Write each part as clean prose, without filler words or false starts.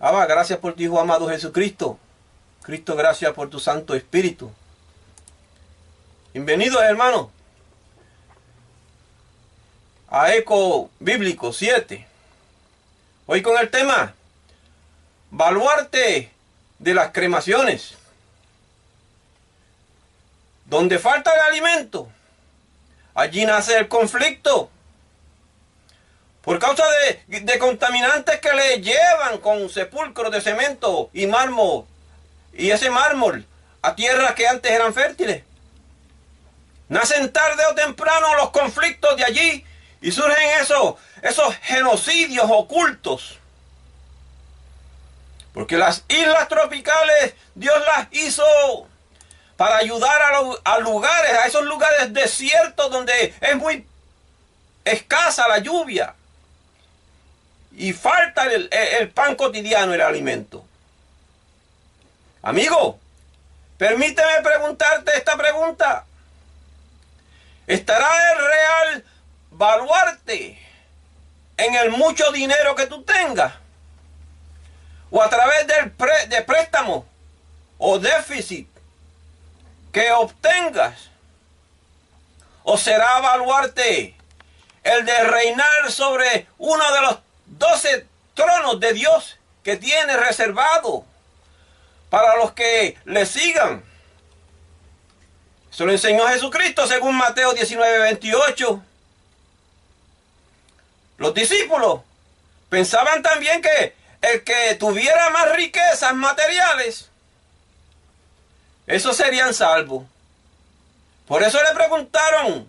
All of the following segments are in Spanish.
Abba, gracias por tu Hijo amado Jesucristo. Cristo, gracias por tu Santo Espíritu. Bienvenidos, hermanos, a Eco Bíblico 7. Hoy con el tema baluarte de las cremaciones. Donde falta el alimento, allí nace el conflicto. Por causa de contaminantes que le llevan con sepulcros de cemento y mármol, y ese mármol a tierras que antes eran fértiles. Nacen tarde o temprano los conflictos de allí y surgen esos genocidios ocultos. Porque las islas tropicales Dios las hizo para ayudar a lugares, a esos lugares desiertos donde es muy escasa la lluvia y falta el pan cotidiano, el alimento. Amigo, permíteme preguntarte esta pregunta. ¿Estará el real baluarte en el mucho dinero que tú tengas? ¿O a través de préstamo o déficit que obtengas? ¿O será baluarte el de reinar sobre uno de los 12 tronos de Dios que tiene reservado para los que le sigan? Eso lo enseñó Jesucristo según Mateo 19:28. Los discípulos pensaban también que el que tuviera más riquezas materiales, esos serían salvos. Por eso le preguntaron,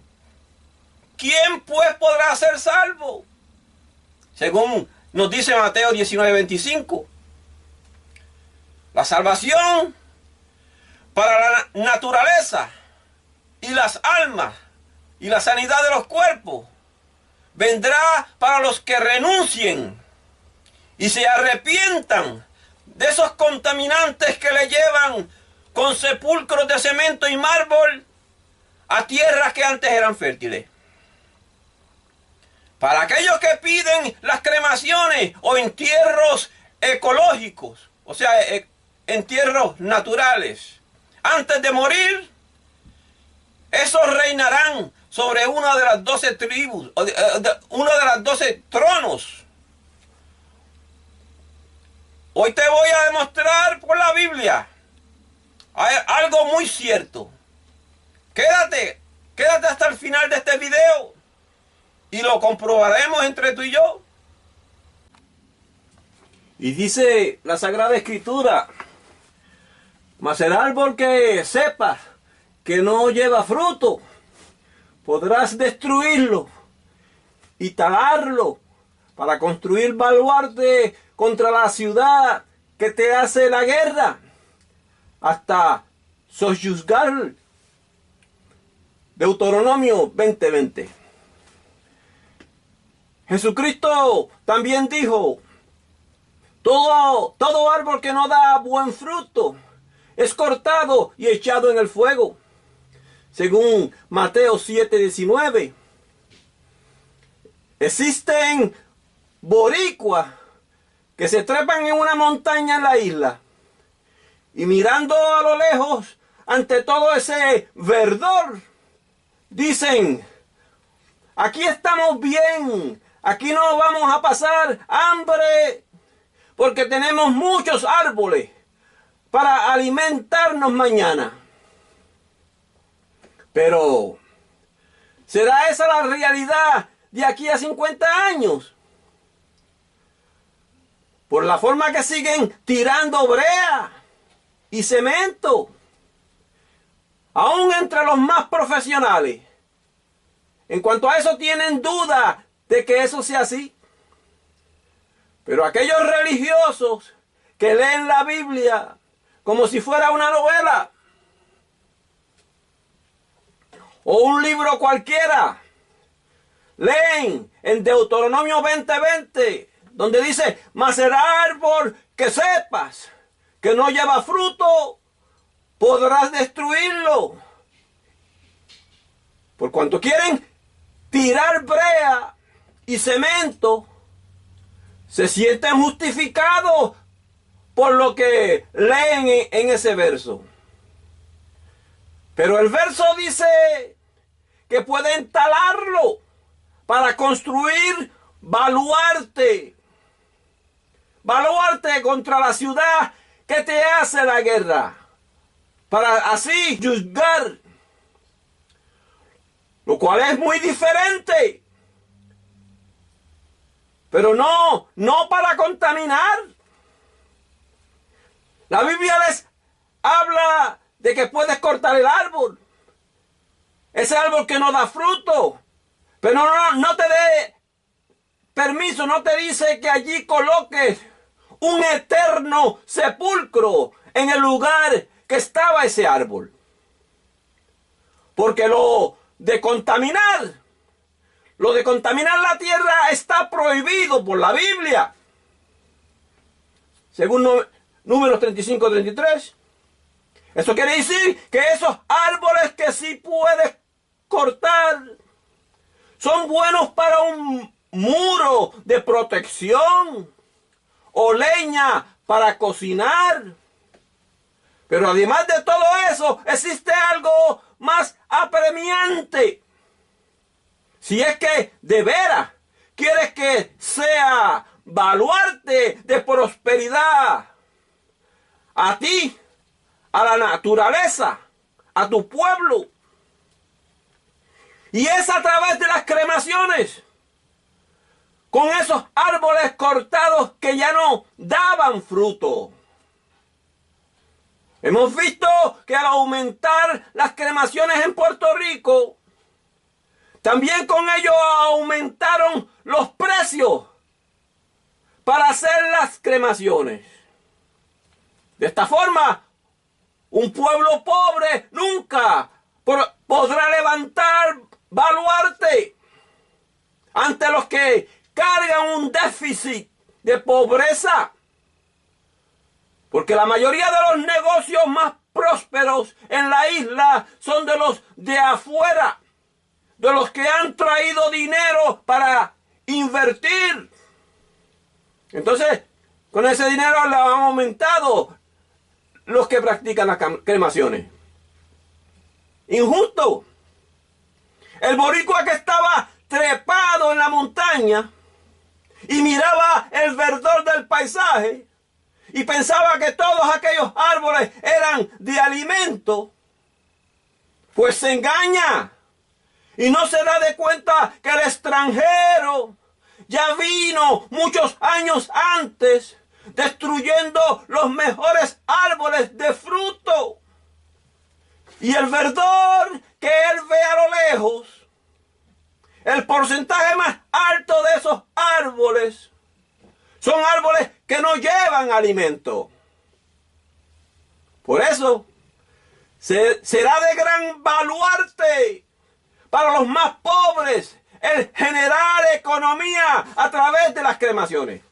¿quién pues podrá ser salvo? Según nos dice Mateo 19:25. La salvación para la naturaleza y las almas y la sanidad de los cuerpos vendrá para los que renuncien y se arrepientan de esos contaminantes que le llevan con sepulcros de cemento y mármol a tierras que antes eran fértiles. Para aquellos que piden las cremaciones o entierros ecológicos, o sea, entierros naturales, antes de morir, esos reinarán sobre una de las 12 tribus, uno de las 12 tronos. Hoy te voy a demostrar por la Biblia algo muy cierto. Quédate hasta el final de este video y lo comprobaremos entre tú y yo. Y dice la Sagrada Escritura, mas el árbol que sepas que no lleva fruto, podrás destruirlo y talarlo para construir baluarte contra la ciudad que te hace la guerra, hasta sojuzgar. Deuteronomio 20:20. Jesucristo también dijo, todo árbol que no da buen fruto es cortado y echado en el fuego. Según Mateo 7:19. Existen boricuas que se trepan en una montaña en la isla y mirando a lo lejos ante todo ese verdor, dicen, aquí estamos bien, aquí no vamos a pasar hambre porque tenemos muchos árboles para alimentarnos mañana. Pero, ¿será esa la realidad de aquí a 50 años? Por la forma que siguen tirando brea y cemento, aún entre los más profesionales. En cuanto a eso tienen duda de que eso sea así. Pero aquellos religiosos que leen la Biblia como si fuera una novela o un libro cualquiera, leen en Deuteronomio 20:20, donde dice, mas el árbol que sepas que no lleva fruto, podrás destruirlo. Por cuanto quieren tirar brea y cemento, se sienten justificados por lo que leen en ese verso. Pero el verso dice que pueden talarlo para construir baluarte. Baluarte contra la ciudad que te hace la guerra. Para así juzgar. Lo cual es muy diferente. Pero no para contaminar. La Biblia les habla de que puedes cortar el árbol. Ese árbol que no da fruto. Pero no te dé permiso, no te dice que allí coloques un eterno sepulcro en el lugar que estaba ese árbol. Porque lo de contaminar la tierra está prohibido por la Biblia. Según Números 35-33. Eso quiere decir que esos árboles que sí puedes cortar son buenos para un muro de protección o leña para cocinar. Pero además de todo eso, existe algo más apremiante. Si es que de veras quieres que sea baluarte de prosperidad a ti, a la naturaleza, a tu pueblo. Y es a través de las cremaciones, con esos árboles cortados que ya no daban fruto. Hemos visto que al aumentar las cremaciones en Puerto Rico, también con ello aumentaron los precios para hacer las cremaciones. De esta forma, un pueblo pobre nunca podrá levantar baluarte ante los que cargan un déficit de pobreza. Porque la mayoría de los negocios más prósperos en la isla son de los de afuera, de los que han traído dinero para invertir. Entonces, con ese dinero le han aumentado los que practican las cremaciones. Injusto. El boricua que estaba trepado en la montaña y miraba el verdor del paisaje y pensaba que todos aquellos árboles eran de alimento, pues se engaña y no se da de cuenta que el extranjero ya vino muchos años antes destruyendo los mejores árboles de fruto. Y el verdor que él ve a lo lejos, el porcentaje más alto de esos árboles, son árboles que no llevan alimento. Por eso, será de gran baluarte para los más pobres el generar economía a través de las cremaciones,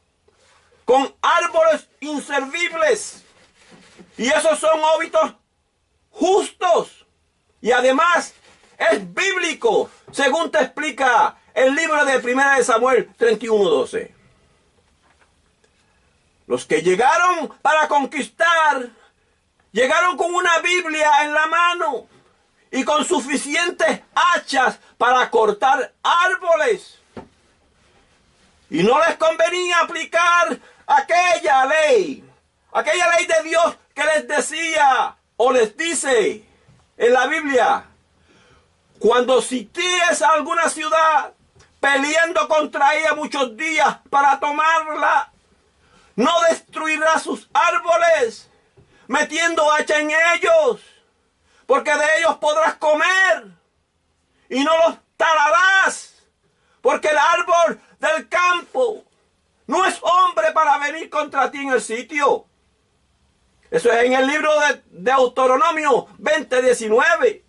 con árboles inservibles. Y esos son hábitos justos. Y además es bíblico, según te explica el libro de 1 Samuel 31:12. Los que llegaron para conquistar, llegaron con una Biblia en la mano y con suficientes hachas para cortar árboles. Y no les convenía aplicar aquella ley de Dios que les decía o les dice en la Biblia: cuando sities a alguna ciudad peleando contra ella muchos días para tomarla, no destruirás sus árboles metiendo hacha en ellos, porque de ellos podrás comer, y no los talarás, porque el árbol del campo no es hombre para venir contra ti en el sitio. Eso es en el libro de Deuteronomio 20:19.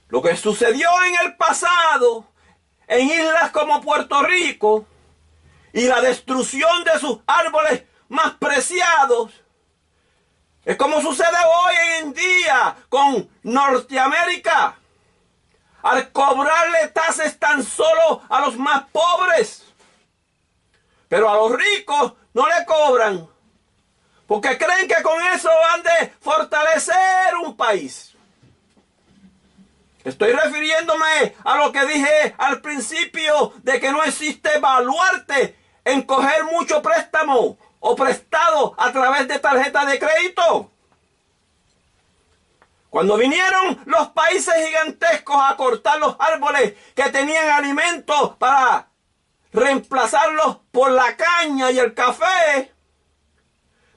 Lo que sucedió en el pasado en islas como Puerto Rico y la destrucción de sus árboles más preciados es como sucede hoy en día con Norteamérica, al cobrarle tasas tan solo a los más pobres, pero a los ricos no le cobran porque creen que con eso han de fortalecer un país. Estoy refiriéndome a lo que dije al principio de que no existe baluarte en coger mucho préstamo o prestado a través de tarjeta de crédito. Cuando vinieron los países gigantescos a cortar los árboles que tenían alimentos para reemplazarlos por la caña y el café,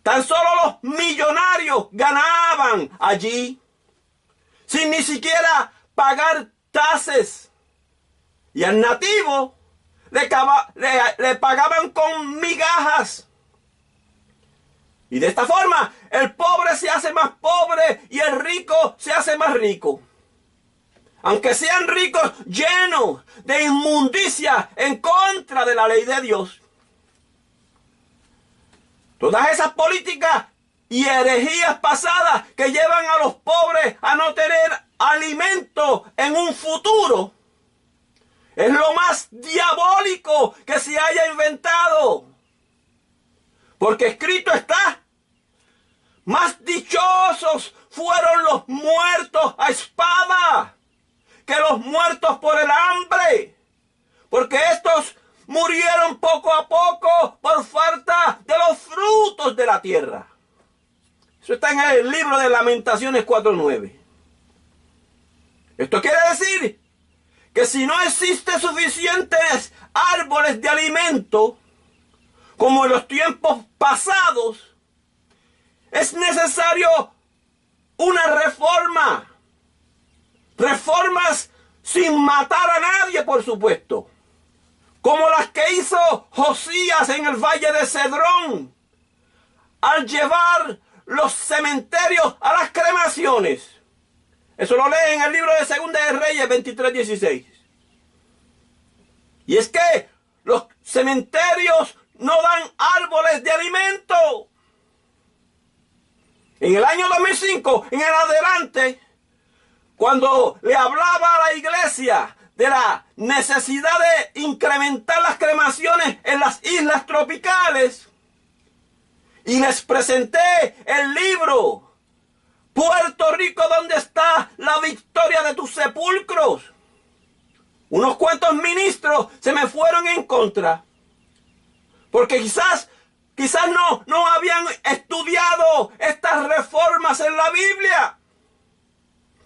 tan solo los millonarios ganaban allí, sin ni siquiera pagar tasas. Y al nativo le pagaban con migajas. Y de esta forma, el pobre se hace más pobre y el rico se hace más rico. Aunque sean ricos llenos de inmundicia en contra de la ley de Dios. Todas esas políticas y herejías pasadas que llevan a los pobres a no tener alimento en un futuro es lo más diabólico que se haya inventado. Porque escrito está: más dichosos fueron los muertos a espada que los muertos por el hambre, porque estos murieron poco a poco por falta de los frutos de la tierra. Eso está en el libro de Lamentaciones 4:9. Esto quiere decir que si no existen suficientes árboles de alimento, como en los tiempos pasados, es necesario una reforma. Reformas sin matar a nadie, por supuesto. Como las que hizo Josías en el valle de Cedrón, al llevar los cementerios a las cremaciones. Eso lo lee en el libro de Segunda de Reyes 23:16. Y es que los cementerios no dan árboles de alimento. En el año 2005, en el adelante, cuando le hablaba a la iglesia de la necesidad de incrementar las cremaciones en las islas tropicales, y les presenté el libro Puerto Rico, ¿dónde está la victoria de tus sepulcros? Unos cuantos ministros se me fueron en contra, porque quizás no habían estudiado estas reformas en la Biblia.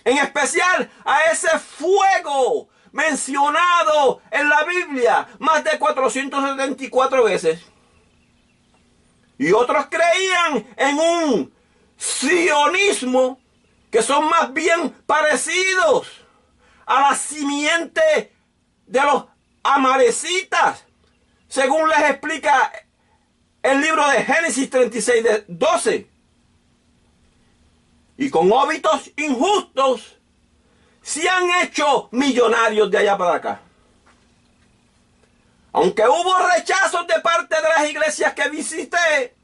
En especial a ese fuego mencionado en la Biblia más de 474 veces. Y otros creían en un sionismo que son más bien parecidos a la simiente de los amalecitas, según les explica el libro de Génesis 36:12. Y con hábitos injustos se han hecho millonarios de allá para acá. Aunque hubo rechazos de parte de las iglesias que visité,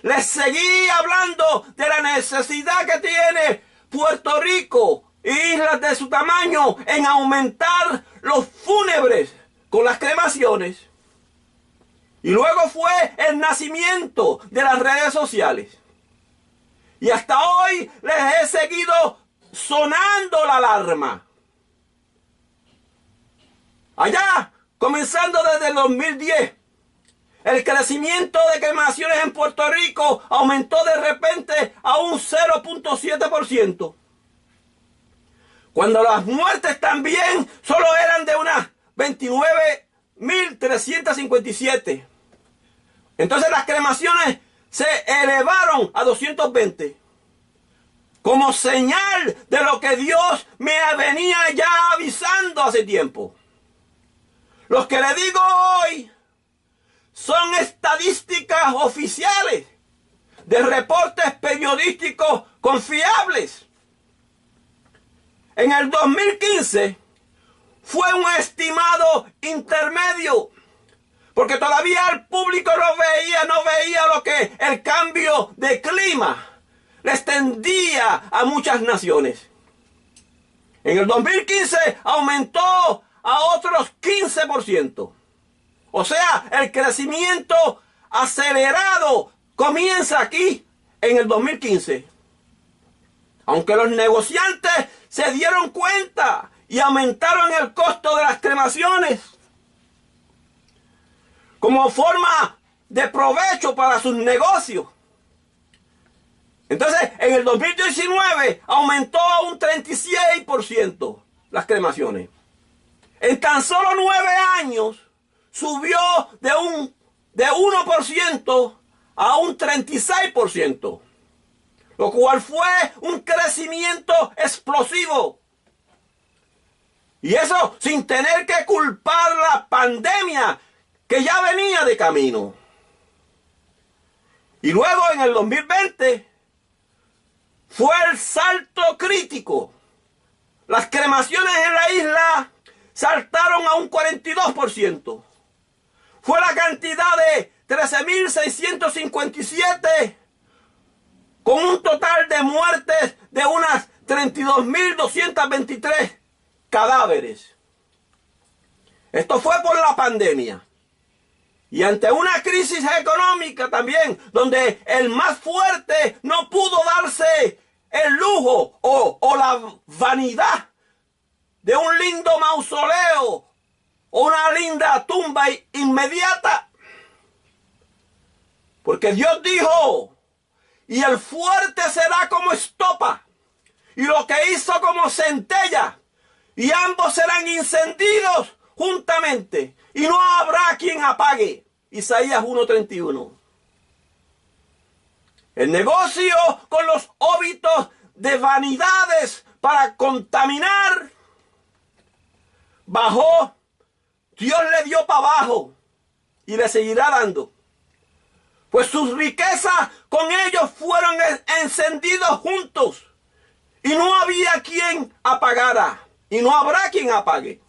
les seguí hablando de la necesidad que tiene Puerto Rico e islas de su tamaño en aumentar los fúnebres con las cremaciones. Y luego fue el nacimiento de las redes sociales. Y hasta hoy les he seguido sonando la alarma. Allá, comenzando desde el 2010, el crecimiento de cremaciones en Puerto Rico aumentó de repente a un 0.7%. Cuando las muertes también solo eran de unas 29.357. Entonces las cremaciones se elevaron a 220. Como señal de lo que Dios me venía ya avisando hace tiempo. Los que le digo hoy son estadísticas oficiales de reportes periodísticos confiables. En el 2015 fue un estimado intermedio, porque todavía el público no veía lo que el cambio de clima le extendía a muchas naciones. En el 2015 aumentó a otros 15%. O sea, el crecimiento acelerado comienza aquí en el 2015. Aunque los negociantes se dieron cuenta y aumentaron el costo de las cremaciones como forma de provecho para sus negocios. Entonces, en el 2019 aumentó a un 36% las cremaciones. En tan solo 9 años subió de 1% a un 36%, lo cual fue un crecimiento explosivo. Y eso sin tener que culpar la pandemia que ya venía de camino. Y luego en el 2020 fue el salto crítico. Las cremaciones en la isla saltaron a un 42%. Fue la cantidad de 13.657 con un total de muertes de unas 32.223 cadáveres. Esto fue por la pandemia. Y ante una crisis económica también, donde el más fuerte no pudo darse el lujo o la vanidad de un lindo mausoleo o una linda tumba inmediata. Porque Dios dijo, y el fuerte será como estopa, y lo que hizo como centella, y ambos serán encendidos juntamente, y no habrá quien apague. Isaías 1:31. El negocio con los óbitos de vanidades para contaminar bajó. Dios le dio para abajo y le seguirá dando. Pues sus riquezas con ellos fueron encendidos juntos, y no había quien apagara, y no habrá quien apague.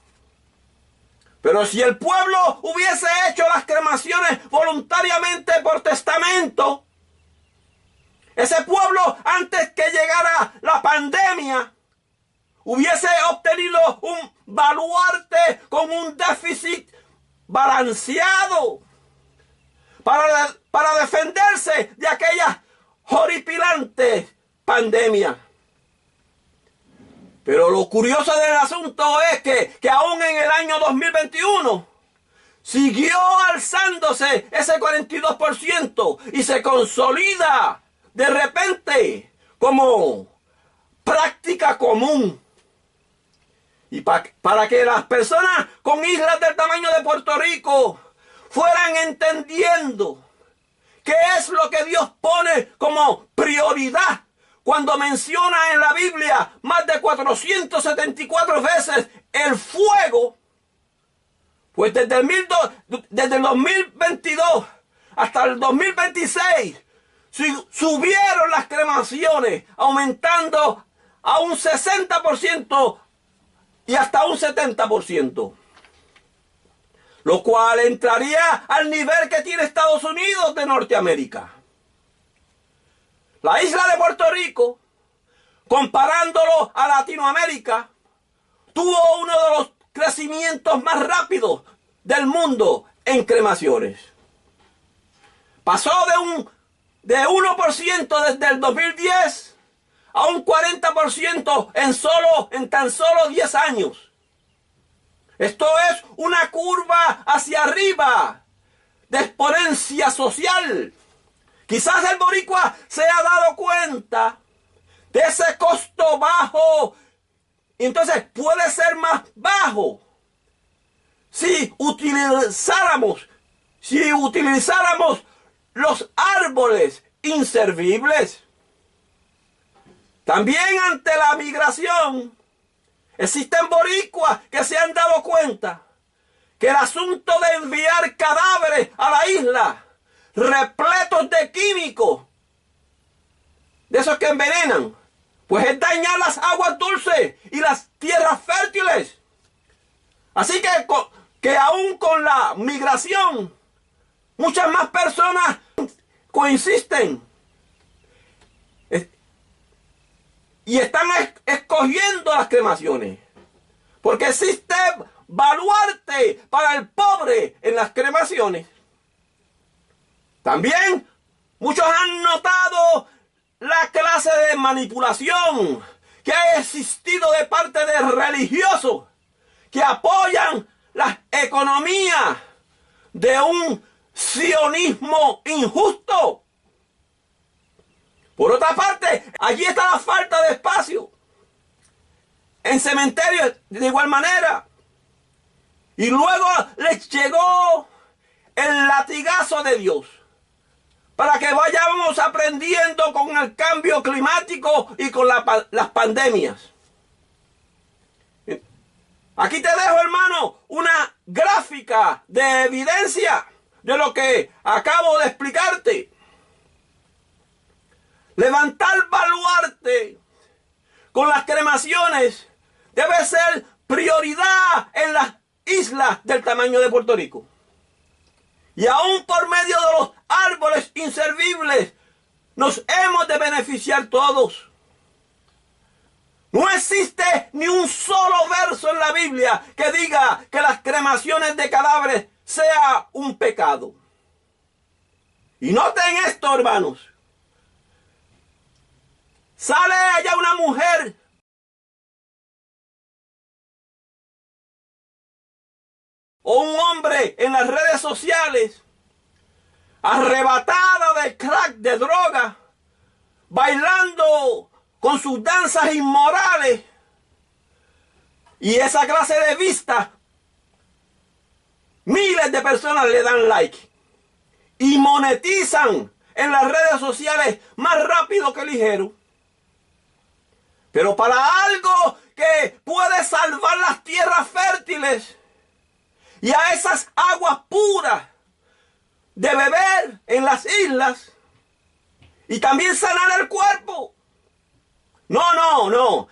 Pero si el pueblo hubiese hecho las cremaciones voluntariamente por testamento, ese pueblo, antes que llegara la pandemia, hubiese obtenido un baluarte con un déficit balanceado para defenderse de aquella horripilante pandemia. Pero lo curioso del asunto es que aún en el año 2021 siguió alzándose ese 42% y se consolida de repente como práctica común. Y para que las personas con islas del tamaño de Puerto Rico fueran entendiendo qué es lo que Dios pone como prioridad cuando menciona en la Biblia más de 474 veces el fuego, pues desde el 2022 hasta el 2026 subieron las cremaciones, aumentando a un 60% y hasta un 70%. Lo cual entraría al nivel que tiene Estados Unidos de Norteamérica. La isla de Puerto Rico, comparándolo a Latinoamérica, tuvo uno de los crecimientos más rápidos del mundo en cremaciones. Pasó de 1% desde el 2010 a un 40% en tan solo 10 años. Esto es una curva hacia arriba de exponencia social. Quizás el boricua se ha dado cuenta de ese costo bajo, y entonces puede ser más bajo si utilizáramos los árboles inservibles. También ante la migración existen boricuas que se han dado cuenta que el asunto de enviar cadáveres a la isla repletos de químicos, de esos que envenenan, pues es dañar las aguas dulces y las tierras fértiles. Así que aún con la migración, muchas más personas coinciden y están escogiendo las cremaciones, porque existe baluarte para el pobre en las cremaciones. También Muchos han notado la clase de manipulación que ha existido de parte de religiosos que apoyan la economía de un sionismo injusto. Por otra parte, allí está la falta de espacio. En cementerios de igual manera. Y luego les llegó el latigazo de Dios para que vayamos aprendiendo con el cambio climático y con las pandemias. Aquí te dejo, hermano, una gráfica de evidencia de lo que acabo de explicarte. Levantar baluarte con las cremaciones debe ser prioridad en las islas del tamaño de Puerto Rico. Y aún por medio de los árboles inservibles nos hemos de beneficiar todos. No existe ni un solo verso en la Biblia que diga que las cremaciones de cadáveres sea un pecado. Y noten esto, hermanos. Sale allá una mujer o un hombre en las redes sociales, arrebatada de crack, de droga, bailando con sus danzas inmorales, y esa clase de vista, miles de personas le dan like y monetizan en las redes sociales más rápido que ligero. Pero para algo que puede salvar las tierras fértiles y a esas aguas puras de beber en las islas y también sanar el cuerpo. No.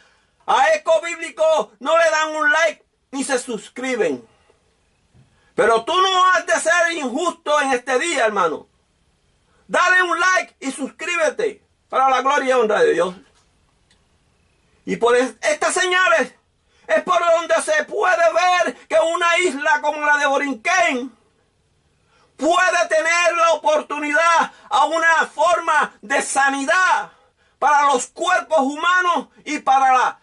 A Eco Bíblico no le dan un like ni se suscriben. Pero tú no has de ser injusto en este día, hermano. Dale un like y suscríbete para la gloria y honra de Dios. Y por estas señales es por donde se puede ver que una isla como la de Borinquen puede tener la oportunidad a una forma de sanidad para los cuerpos humanos y para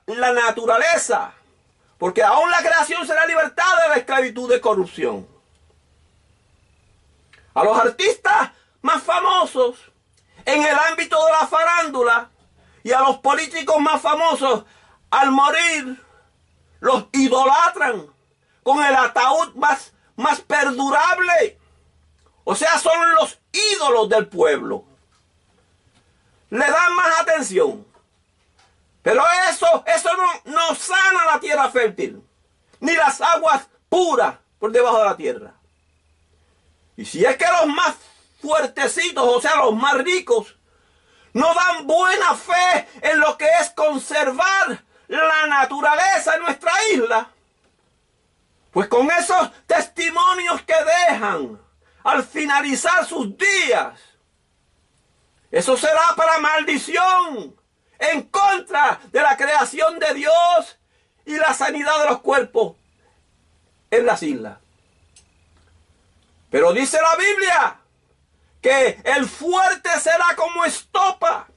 la naturaleza. Porque aún la creación será libertada de la esclavitud de corrupción. A los artistas más famosos en el ámbito de la farándula y a los políticos más famosos, al morir, los idolatran con el ataúd más perdurable. O sea, son los ídolos del pueblo. Le dan más atención. Pero eso no sana la tierra fértil, ni las aguas puras por debajo de la tierra. Y si es que los más fuertecitos, o sea, los más ricos, no dan buena fe en lo que es conservar la naturaleza en nuestra isla, pues con esos testimonios que dejan al finalizar sus días, eso será para maldición en contra de la creación de Dios y la sanidad de los cuerpos en las islas. Pero dice la Biblia que el fuerte será como estopa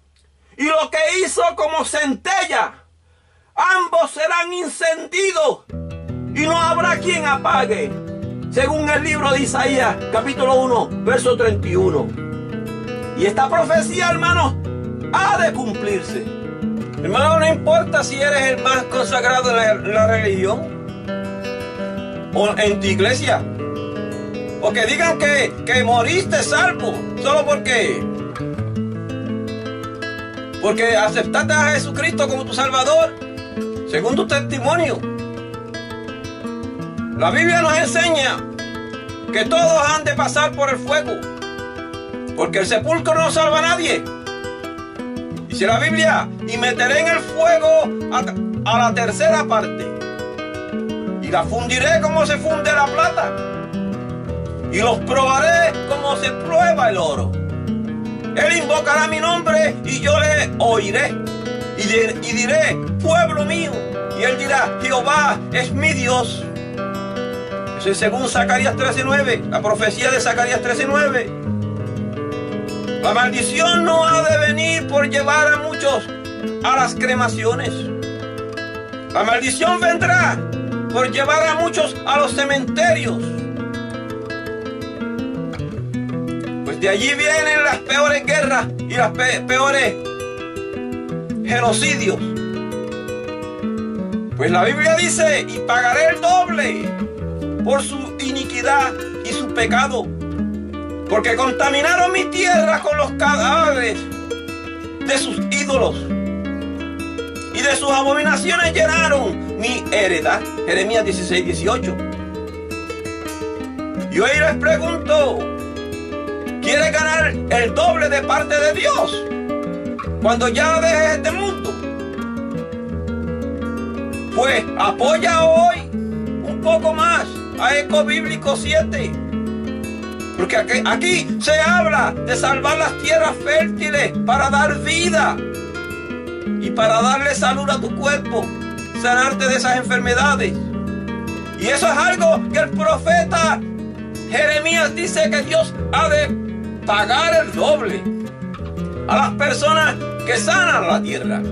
y lo que hizo como centella. Ambos serán encendidos y no habrá quien apague, según el libro de Isaías, capítulo 1, verso 31. Y esta profecía, hermanos, ha de cumplirse. Hermano, no importa si eres el más consagrado en la religión o en tu iglesia, o que digan que moriste salvo solo porque aceptaste a Jesucristo como tu Salvador, según tu testimonio. La Biblia nos enseña que todos han de pasar por el fuego, porque el sepulcro no salva a nadie. Dice la Biblia: y meteré en el fuego a la tercera parte, y la fundiré como se funde la plata, y los probaré como se prueba el oro. Él invocará mi nombre y yo le oiré, y diré: pueblo mío. Y él dirá: Jehová es mi Dios. Eso es según Zacarías 13:9, la profecía de Zacarías 13:9. La maldición no ha de venir por llevar a muchos a las cremaciones. La maldición vendrá por llevar a muchos a los cementerios. Pues de allí vienen las peores guerras y las peores genocidios. Pues la Biblia dice, y pagaré el doble por su iniquidad y su pecado, porque contaminaron mi tierra con los cadáveres de sus ídolos, y de sus abominaciones llenaron mi heredad. Jeremías 16:18. Y hoy les pregunto, ¿quieres ganar el doble de parte de Dios cuando ya dejes este mundo? Pues apoya hoy un poco más a Eco Bíblico 7. Porque aquí se habla de salvar las tierras fértiles para dar vida y para darle salud a tu cuerpo, sanarte de esas enfermedades. Y eso es algo que el profeta Jeremías dice que Dios ha de pagar el doble a las personas que sanan la tierra.